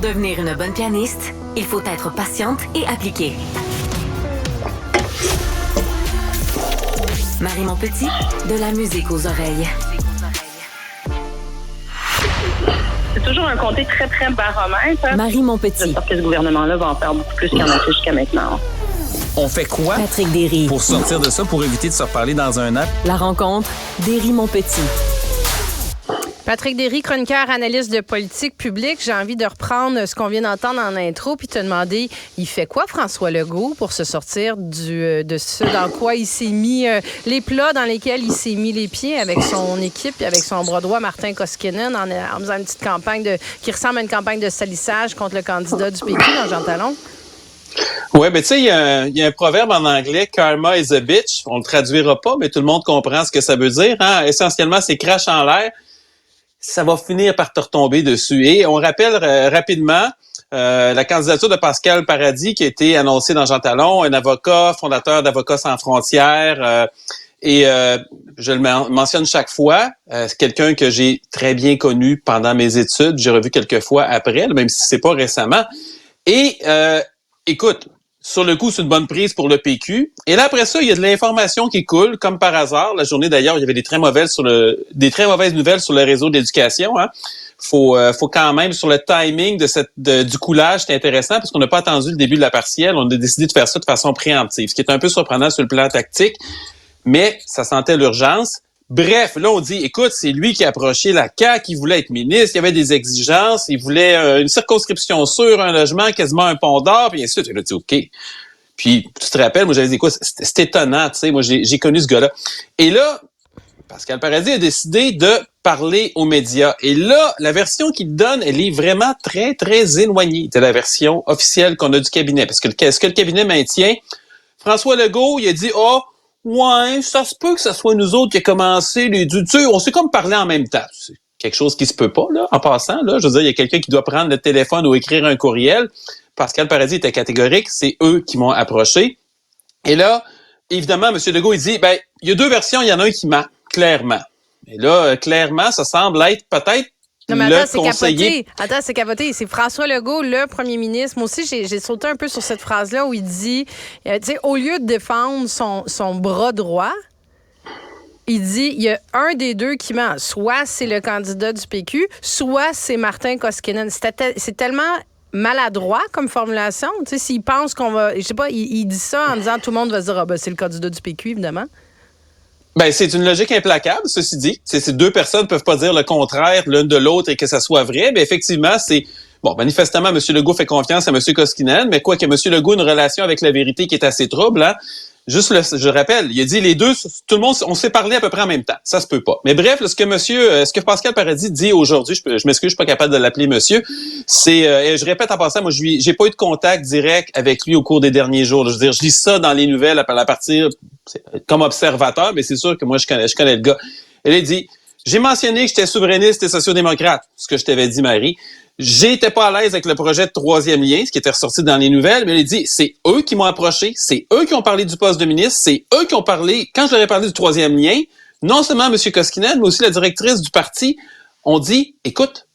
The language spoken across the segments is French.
devenir une bonne pianiste, il faut être patiente et appliquée. Marie Montpetit, de la musique aux oreilles. C'est toujours un comté très, très baromètre. Marie Montpetit. J'espère que ce gouvernement-là va en faire beaucoup plus qu'il en a fait jusqu'à maintenant. On fait quoi Patrick Derry. pour sortir de ça, pour éviter de se reparler dans un an? La rencontre, Derry-Montpetit. Patrick Derry, chroniqueur, analyste de politique publique. J'ai envie de reprendre ce qu'on vient d'entendre en intro puis te demander, il fait quoi François Legault pour se sortir de ce dans quoi il s'est mis, les plats dans lesquels il s'est mis les pieds avec son équipe et avec son bras droit Martin Koskinen en faisant une petite campagne qui ressemble à une campagne de salissage contre le candidat du PQ dans Jean Talon? Ouais, ben tu sais, il y a un proverbe en anglais, karma is a bitch. On le traduira pas, mais tout le monde comprend ce que ça veut dire. Hein? Essentiellement, c'est crache en l'air. Ça va finir par te retomber dessus. Et on rappelle rapidement la candidature de Pascal Paradis qui a été annoncée dans Jean Talon, un avocat, fondateur d'Avocats sans frontières. Je le mentionne chaque fois, c'est quelqu'un que j'ai très bien connu pendant mes études. J'ai revu quelques fois après, même si c'est pas récemment. Et écoute, sur le coup, c'est une bonne prise pour le PQ. Et là, après ça, il y a de l'information qui coule, comme par hasard. La journée, d'ailleurs, il y avait des très mauvaises nouvelles sur le réseau d'éducation. Hein. Faut quand même, sur le timing du coulage, c'est intéressant parce qu'on n'a pas attendu le début de la partielle. On a décidé de faire ça de façon préemptive, ce qui est un peu surprenant sur le plan tactique, mais ça sentait l'urgence. Bref, là, on dit, écoute, c'est lui qui a approché la CAQ, il voulait être ministre, il y avait des exigences, il voulait une circonscription sûre, un logement, quasiment un pont d'or, puis ainsi de suite. Il a dit, OK. Puis, tu te rappelles, moi, j'avais dit, écoute, c'est étonnant, tu sais, moi, j'ai connu ce gars-là. Et là, Pascal Paradis a décidé de parler aux médias. Et là, la version qu'il donne, elle est vraiment très, très éloignée de la version officielle qu'on a du cabinet. Parce que ce que le cabinet maintient, François Legault, il a dit, ouais, ça se peut que ce soit nous autres qui a commencé les tu sais, on s'est comme parlé en même temps. C'est quelque chose qui se peut pas, là, en passant, là. Je veux dire, il y a quelqu'un qui doit prendre le téléphone ou écrire un courriel. Pascal Paradis était catégorique, c'est eux qui m'ont approché. Et là, évidemment, M. Legault, il dit, ben, il y a deux versions, il y en a un qui ment, clairement. Et là, clairement, ça semble être peut-être Non, mais le attends, conseiller. c'est capoté. C'est François Legault, le premier ministre. Moi aussi, j'ai sauté un peu sur cette phrase-là où il dit, tu sais, au lieu de défendre son bras droit, il dit, il y a un des deux qui ment. Soit c'est le candidat du PQ, soit c'est Martin Koskinen. C'est tellement maladroit comme formulation. Tu sais, s'il pense qu'on va... Je sais pas, il dit ça en disant tout le monde va se dire, c'est le candidat du PQ, évidemment. Ben, c'est une logique implacable, ceci dit. Ces deux personnes peuvent pas dire le contraire l'une de l'autre et que ça soit vrai. Mais effectivement, manifestement, M. Legault fait confiance à M. Koskinen, mais quoi que M. Legault a une relation avec la vérité qui est assez trouble, hein. Je rappelle, il a dit les deux, tout le monde, on s'est parlé à peu près en même temps. Ça se peut pas. Mais bref, ce que Pascal Paradis dit aujourd'hui, je m'excuse, je suis pas capable de l'appeler monsieur, c'est, je répète en passant, moi, j'ai pas eu de contact direct avec lui au cours des derniers jours. Je veux dire, je lis ça dans les nouvelles à partir, comme observateur, mais c'est sûr que moi, je connais le gars. Elle a dit, j'ai mentionné que j'étais souverainiste et sociodémocrate, ce que je t'avais dit, Marie. J'étais pas à l'aise avec le projet de troisième lien, ce qui était ressorti dans les nouvelles, mais il dit, c'est eux qui m'ont approché, c'est eux qui ont parlé du poste de ministre, c'est eux qui ont parlé, quand je leur ai parlé du troisième lien, non seulement M. Koskinen, mais aussi la directrice du parti, ont dit, écoute,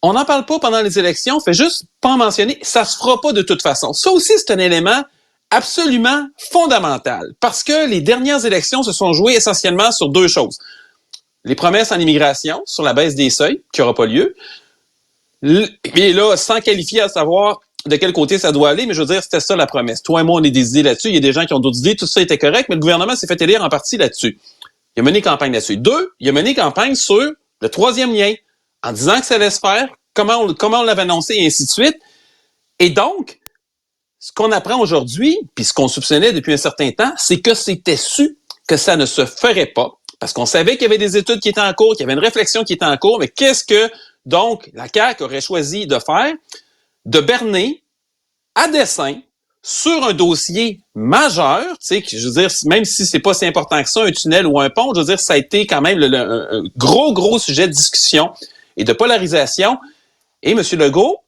on n'en parle pas pendant les élections, fait juste pas en mentionner, ça se fera pas de toute façon. Ça aussi, c'est un élément absolument fondamental, parce que les dernières élections se sont jouées essentiellement sur deux choses. Les promesses en immigration, sur la baisse des seuils, qui n'aura pas lieu, et là, sans qualifier à savoir de quel côté ça doit aller, mais je veux dire, c'était ça la promesse. Toi et moi, on est des idées là-dessus. Il y a des gens qui ont d'autres idées. Tout ça était correct, mais le gouvernement s'est fait élire en partie là-dessus. Il a mené campagne là-dessus. Deux, il a mené campagne sur le troisième lien, en disant que ça allait se faire, comment on l'avait annoncé, et ainsi de suite. Et donc, ce qu'on apprend aujourd'hui, puis ce qu'on soupçonnait depuis un certain temps, c'est que c'était su que ça ne se ferait pas, parce qu'on savait qu'il y avait des études qui étaient en cours, qu'il y avait une réflexion qui était en cours, mais qu'est-ce que donc, la CAQ aurait choisi de faire, de berner à dessein sur un dossier majeur, tu sais, je veux dire, même si c'est pas si important que ça, un tunnel ou un pont, je veux dire, ça a été quand même un gros sujet de discussion et de polarisation. Et M. Legault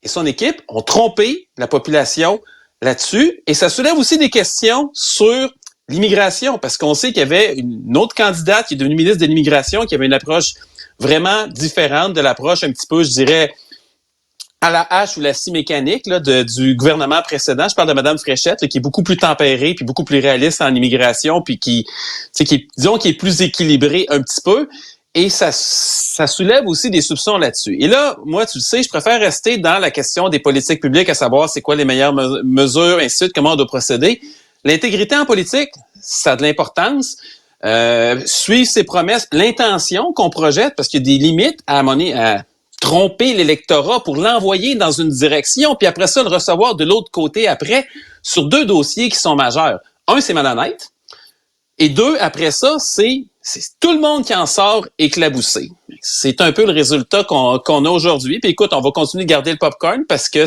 et son équipe ont trompé la population là-dessus. Et ça soulève aussi des questions sur l'immigration, parce qu'on sait qu'il y avait une autre candidate qui est devenue ministre de l'immigration, qui avait une approche vraiment différente de l'approche un petit peu, je dirais, à la hache ou la scie mécanique là, du gouvernement précédent. Je parle de Mme Fréchette, là, qui est beaucoup plus tempérée, puis beaucoup plus réaliste en immigration, puis qui est plus équilibrée un petit peu. Et ça soulève aussi des soupçons là-dessus. Et là, moi, tu le sais, je préfère rester dans la question des politiques publiques, à savoir c'est quoi les meilleures mesures, ainsi de suite, comment on doit procéder. L'intégrité en politique, ça a de l'importance. Suivre ses promesses, l'intention qu'on projette, parce qu'il y a des limites à tromper l'électorat pour l'envoyer dans une direction, puis après ça, le recevoir de l'autre côté après, sur 2 dossiers qui sont majeurs. 1, c'est malhonnête. Et 2, après ça, c'est tout le monde qui en sort éclaboussé. C'est un peu le résultat qu'on a aujourd'hui. Puis écoute, on va continuer de garder le popcorn parce que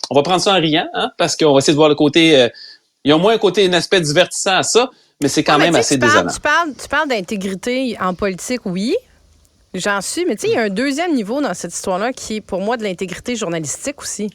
on va prendre ça en riant, hein, parce qu'on va essayer de voir le côté... il y a au moins un aspect divertissant à ça, mais c'est quand même assez désolant. Tu parles d'intégrité en politique, oui. J'en suis, mais tu sais, il y a un deuxième niveau dans cette histoire-là qui est pour moi de l'intégrité journalistique aussi.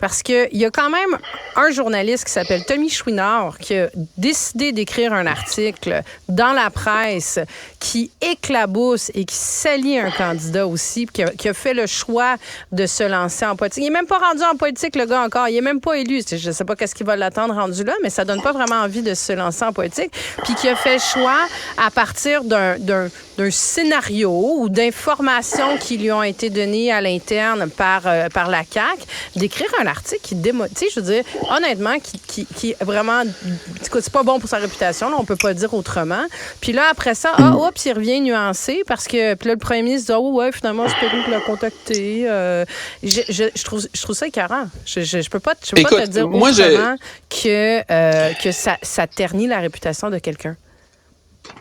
Parce qu'il y a quand même un journaliste qui s'appelle Tommy Chouinard qui a décidé d'écrire un article dans la presse qui éclabousse et qui salit un candidat aussi, qui a fait le choix de se lancer en politique. Il n'est même pas rendu en politique, le gars, encore. Il n'est même pas élu. Je ne sais pas qu'est-ce qui va l'attendre rendu là, mais ça donne pas vraiment envie de se lancer en politique. Puis qui a fait le choix à partir d'un scénario ou d'informations qui lui ont été données à l'interne par la CAQ, d'écrire un article qui démotive. Tu sais, je veux dire, honnêtement, qui vraiment... C'est pas bon pour sa réputation, là, on peut pas le dire autrement. Puis là, après ça, il revient nuancé parce que... Puis là, le premier ministre dit, ouais, finalement, c'est pas lui qui l'a contacté. Je trouve ça écœurant. Je peux pas te dire autrement que ça ternit la réputation de quelqu'un.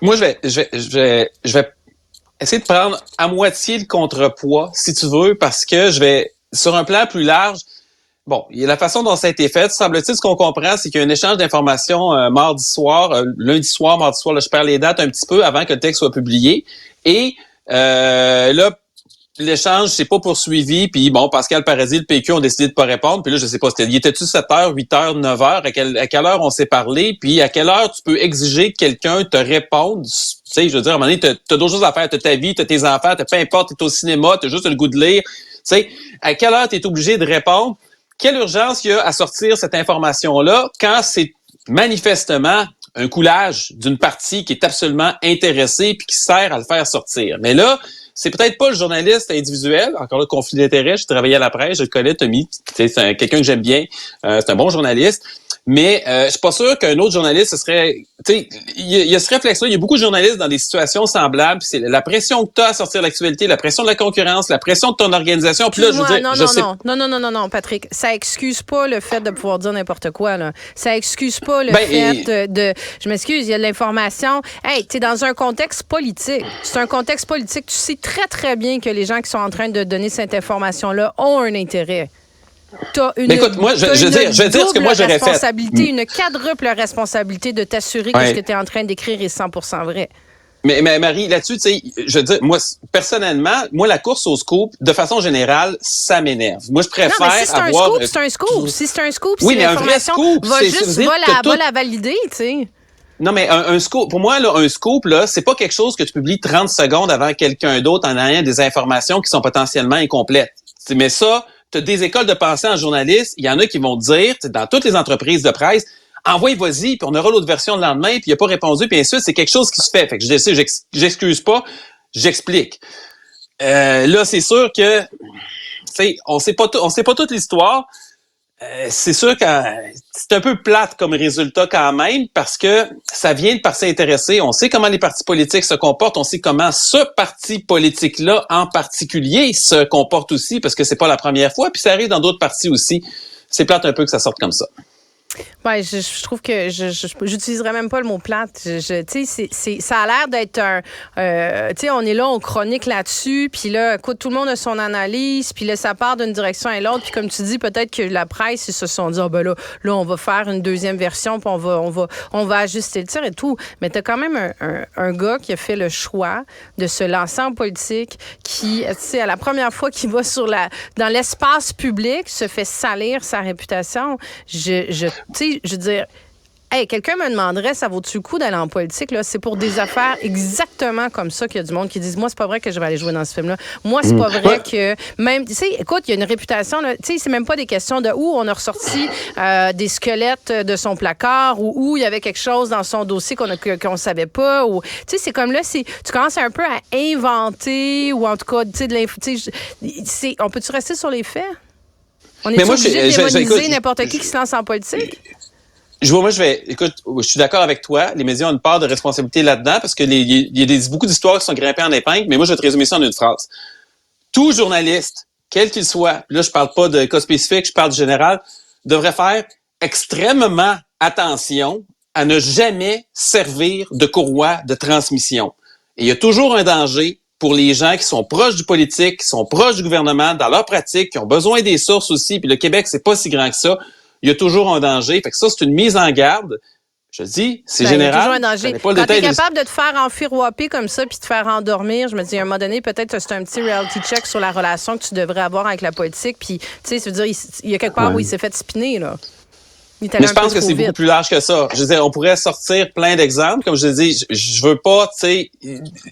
Moi, je vais essayer de prendre à moitié le contrepoids, si tu veux, parce que je vais, sur un plan plus large, bon, il y a la façon dont ça a été fait. Semble-t-il, ce qu'on comprend, c'est qu'il y a un échange d'informations lundi soir, mardi soir, là, je perds les dates un petit peu avant que le texte soit publié. Et là, l'échange s'est pas poursuivi, puis bon, Pascal Paradis, le PQ ont décidé de pas répondre, puis là, je sais pas, il était-tu 7h, 8h, 9h, à quelle heure on s'est parlé, puis à quelle heure tu peux exiger que quelqu'un te réponde, tu sais, je veux dire, à un moment donné, t'as d'autres choses à faire, t'as ta vie, t'as tes enfants, peu importe, t'es au cinéma, t'as juste le goût de lire, tu sais, à quelle heure t'es obligé de répondre? Quelle urgence il y a à sortir cette information-là quand c'est manifestement un coulage d'une partie qui est absolument intéressée puis qui sert à le faire sortir. Mais là, c'est peut-être pas le journaliste individuel. Encore là, conflit d'intérêt. J'ai travaillé à la presse, je le connais, Tommy. C'est quelqu'un que j'aime bien. C'est un bon journaliste. Mais je suis pas sûr qu'un autre journaliste, ce serait... Tu sais, il y a ce réflexe-là. Il y a beaucoup de journalistes dans des situations semblables. Puis c'est la pression que tu as à sortir l'actualité, la pression de la concurrence, la pression de ton organisation. Puis là, je veux dire... Non, Patrick. Ça excuse pas le fait de pouvoir dire n'importe quoi, là. Ça excuse pas le fait de... Je m'excuse, il y a de l'information. Hey, t'es dans un contexte politique. C'est un contexte politique. Tu sais très, très bien que les gens qui sont en train de donner cette information-là ont un intérêt. Écoute, moi, je vais dire ce que moi j'aurais fait. Une quadruple responsabilité de t'assurer que ce que tu es en train d'écrire est 100% vrai. Mais Marie, là-dessus, tu sais, je veux dire, moi, personnellement, la course au scoop, de façon générale, ça m'énerve. Moi, je préfère avoir... C'est un scoop. Si c'est un scoop, oui, mais un vrai scoop, va la valider, tu sais. Non, mais un scoop, pour moi, là, un scoop, là, c'est pas quelque chose que tu publies 30 secondes avant quelqu'un d'autre en ayant des informations qui sont potentiellement incomplètes. Mais ça... Tu as des écoles de pensée en journaliste, il y en a qui vont dire, dans toutes les entreprises de presse, envoie, vas-y, puis on aura l'autre version le lendemain, puis il n'a pas répondu, puis ainsi de suite, c'est quelque chose qui se fait. Fait que je sais, j'excuse pas, j'explique. Là, c'est sûr que, tu sais, on sait pas toute l'histoire. C'est sûr que c'est un peu plate comme résultat quand même parce que ça vient de partis intéressés. On sait comment les partis politiques se comportent. On sait comment ce parti politique-là en particulier se comporte aussi parce que c'est pas la première fois. Puis ça arrive dans d'autres partis aussi. C'est plate un peu que ça sorte comme ça. Ouais, je trouve que j'utiliserais même pas le mot plate. Tu sais, ça a l'air d'être un... tu sais, on est là, on chronique là-dessus, puis là, écoute, tout le monde a son analyse, puis là, ça part d'une direction à l'autre, puis comme tu dis, peut-être que la presse, ils se sont dit, là, on va faire une deuxième version, puis on va ajuster le tir et tout. Mais t'as quand même un gars qui a fait le choix de se lancer en politique, qui, tu sais, à la première fois qu'il va dans l'espace public, se fait salir sa réputation. Tu sais, je veux dire, Hey, quelqu'un me demanderait, ça vaut-tu le coup d'aller en politique? Là? C'est pour des affaires exactement comme ça qu'il y a du monde qui disent, moi, c'est pas vrai que je vais aller jouer dans ce film-là. Moi, c'est pas vrai que... Même, tu sais, écoute, il y a une réputation, tu sais, c'est même pas des questions de où on a ressorti des squelettes de son placard ou où il y avait quelque chose dans son dossier qu'on savait pas. Ou, tu sais, c'est comme là, tu commences un peu à inventer ou en tout cas, tu sais, de l'info. On peut-tu rester sur les faits? On est obligé de démoniser n'importe qui se lance en politique? Écoute, je suis d'accord avec toi. Les médias ont une part de responsabilité là-dedans parce que il y a beaucoup d'histoires qui sont grimpées en épingle, mais moi, je vais te résumer ça en une phrase. Tout journaliste, quel qu'il soit, là, je parle pas de cas spécifique, je parle du général, devrait faire extrêmement attention à ne jamais servir de courroie de transmission. Et il y a toujours un danger pour les gens qui sont proches du politique, qui sont proches du gouvernement, dans leur pratique, qui ont besoin des sources aussi, puis le Québec, c'est pas si grand que ça. Il y a toujours un danger. Fait que ça, c'est une mise en garde. Je dis, c'est général. Il y a toujours un danger. Quand tu es capable de te faire enfirouaper comme ça puis de te faire endormir, je me dis, à un moment donné, peut-être que c'est un petit reality check sur la relation que tu devrais avoir avec la politique. Puis, tu sais, ça veut dire, il y a quelque part où il s'est fait spinner, là. Mais je pense que c'est beaucoup plus large que ça. Je veux dire, on pourrait sortir plein d'exemples. Comme je dis, je veux pas, tu sais,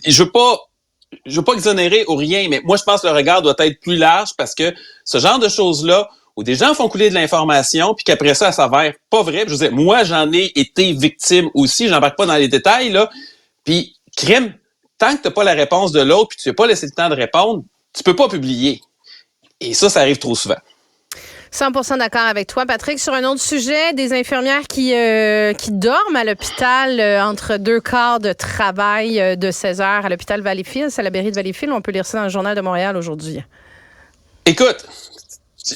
je veux pas exonérer ou rien, mais moi, je pense que le regard doit être plus large parce que ce genre de choses-là, où des gens font couler de l'information, puis qu'après ça s'avère pas vrai. Je veux dire, moi, j'en ai été victime aussi. J'embarque pas dans les détails, là. Puis, crime, tant que t'as pas la réponse de l'autre, puis tu n'as pas laissé le temps de répondre, tu peux pas publier. Et ça arrive trop souvent. 100% d'accord avec toi, Patrick. Sur un autre sujet, des infirmières qui dorment à l'hôpital entre 2 quarts de travail de 16 heures à l'hôpital Valleyfield, c'est à la mairie de Valleyfield. On peut lire ça dans le Journal de Montréal aujourd'hui. Écoute,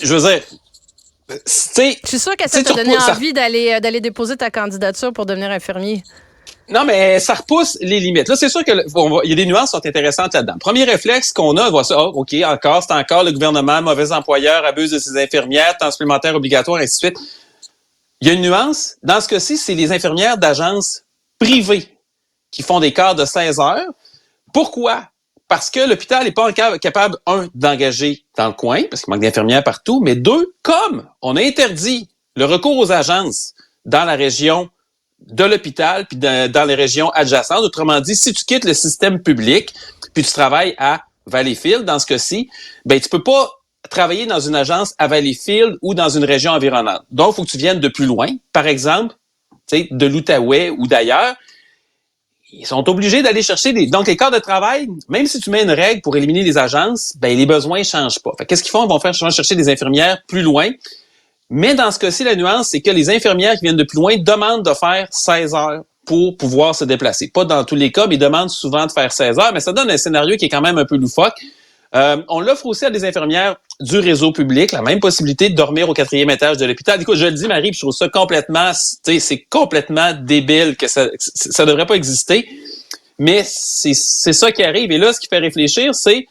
je veux dire, tu sais... Je suis sûre que ça t'a donné envie d'aller déposer ta candidature pour devenir infirmier. Non, mais ça repousse les limites. Là, c'est sûr qu'il y a des nuances qui sont intéressantes là-dedans. Premier réflexe qu'on a, on voit ça, OK, c'est encore le gouvernement, mauvais employeur, abuse de ses infirmières, temps supplémentaire obligatoire, ainsi de suite. Il y a une nuance. Dans ce cas-ci, c'est les infirmières d'agences privées qui font des quarts de 16 heures. Pourquoi? Parce que l'hôpital n'est pas encore capable, d'engager dans le coin, parce qu'il manque d'infirmières partout, mais 2, comme on a interdit le recours aux agences dans la région de l'hôpital puis dans les régions adjacentes. Autrement dit, si tu quittes le système public puis tu travailles à Valleyfield, dans ce cas-ci, ben tu peux pas travailler dans une agence à Valleyfield ou dans une région environnante. Donc, il faut que tu viennes de plus loin. Par exemple, tu sais, de l'Outaouais ou d'ailleurs. Ils sont obligés d'aller chercher donc les quarts de travail, même si tu mets une règle pour éliminer les agences, ben les besoins changent pas. Fait qu'est-ce qu'ils font? Ils vont faire chercher des infirmières plus loin. Mais dans ce cas-ci, la nuance, c'est que les infirmières qui viennent de plus loin demandent de faire 16 heures pour pouvoir se déplacer. Pas dans tous les cas, mais ils demandent souvent de faire 16 heures, mais ça donne un scénario qui est quand même un peu loufoque. On l'offre aussi à des infirmières du réseau public, la même possibilité de dormir au 4e étage de l'hôpital. Écoute, je le dis, Marie, puis je trouve ça complètement, tu sais, c'est complètement débile que ça devrait pas exister. Mais c'est ça qui arrive. Et là, ce qui fait réfléchir, c'est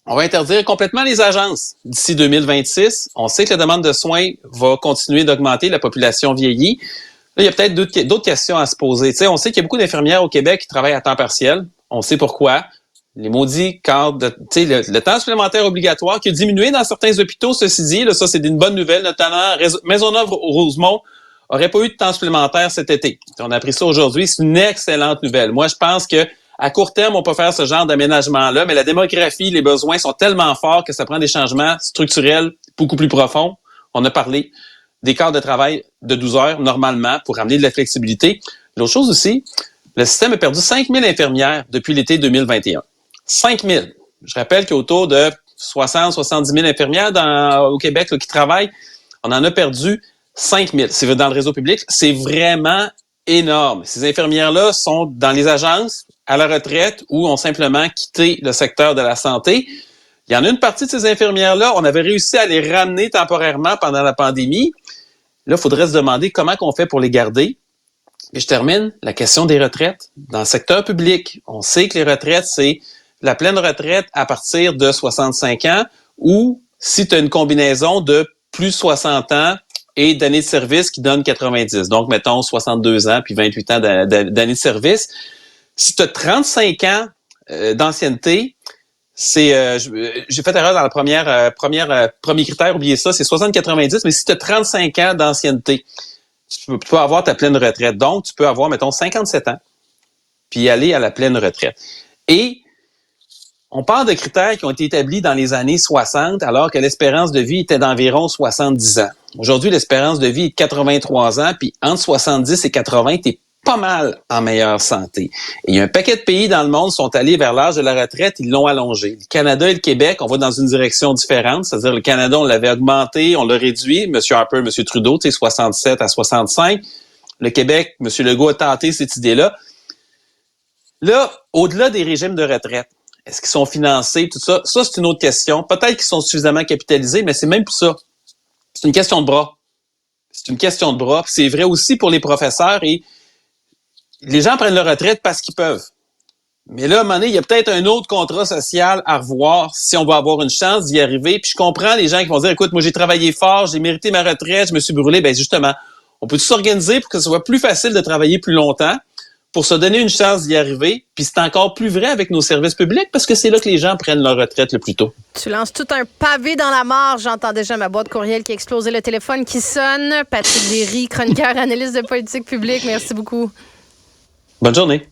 on va interdire complètement les agences d'ici 2026. On sait que la demande de soins va continuer d'augmenter, la population vieillit. Là, il y a peut-être d'autres questions à se poser. Tu sais, on sait qu'il y a beaucoup d'infirmières au Québec qui travaillent à temps partiel. On sait pourquoi. Les maudits cadres de, tu sais, le temps supplémentaire obligatoire qui a diminué dans certains hôpitaux, ceci dit, là, ça, c'est une bonne nouvelle, notamment Maisonneuve-Rosemont aurait pas eu de temps supplémentaire cet été. On a appris ça aujourd'hui. C'est une excellente nouvelle. Moi, je pense que à court terme, on peut faire ce genre d'aménagement-là, mais la démographie, les besoins sont tellement forts que ça prend des changements structurels beaucoup plus profonds. On a parlé des quarts de travail de 12 heures, normalement, pour amener de la flexibilité. L'autre chose aussi, le système a perdu 5 000 infirmières depuis l'été 2021. 5 000. Je rappelle qu'il y a autour de 60-70 000 infirmières au Québec là, qui travaillent. On en a perdu 5 000. C'est dans le réseau public. C'est vraiment énorme. Ces infirmières-là sont dans les agences, à la retraite ou ont simplement quitté le secteur de la santé. Il y en a une partie de ces infirmières-là, on avait réussi à les ramener temporairement pendant la pandémie. Là, il faudrait se demander comment on fait pour les garder. Et je termine, la question des retraites. Dans le secteur public, on sait que les retraites, c'est la pleine retraite à partir de 65 ans ou si tu as une combinaison de plus 60 ans et d'années de service qui donne 90. Donc, mettons 62 ans puis 28 ans d'années de service. Si tu as 35 ans d'ancienneté, c'est j'ai fait erreur dans la premier critère, oubliez ça, c'est 60-90, mais si tu as 35 ans d'ancienneté, tu peux avoir ta pleine retraite. Donc, tu peux avoir, mettons, 57 ans, puis aller à la pleine retraite. Et on parle de critères qui ont été établis dans les années 60, alors que l'espérance de vie était d'environ 70 ans. Aujourd'hui, l'espérance de vie est de 83 ans, puis entre 70 et 80, t'es pas mal en meilleure santé. Et il y a un paquet de pays dans le monde qui sont allés vers l'âge de la retraite, ils l'ont allongé. Le Canada et le Québec, on va dans une direction différente, c'est-à-dire le Canada, on l'avait augmenté, on l'a réduit, M. Harper, M. Trudeau, 67 à 65. Le Québec, M. Legault a tenté cette idée-là. Là, au-delà des régimes de retraite, est-ce qu'ils sont financés, tout ça? Ça, c'est une autre question. Peut-être qu'ils sont suffisamment capitalisés, mais c'est même plus ça. C'est une question de bras. C'est une question de bras. C'est vrai aussi pour les professeurs et les gens prennent leur retraite parce qu'ils peuvent. Mais là, à un moment donné, il y a peut-être un autre contrat social à revoir si on va avoir une chance d'y arriver. Puis je comprends les gens qui vont dire, écoute, moi, j'ai travaillé fort, j'ai mérité ma retraite, je me suis brûlé. Ben justement, on peut s'organiser pour que ce soit plus facile de travailler plus longtemps, pour se donner une chance d'y arriver. Puis c'est encore plus vrai avec nos services publics parce que c'est là que les gens prennent leur retraite le plus tôt. Tu lances tout un pavé dans la mare. J'entends déjà ma boîte courriel qui a explosé, le téléphone qui sonne. Patrick Derry, chroniqueur, analyste de politique publique. Merci beaucoup. Bonne journée.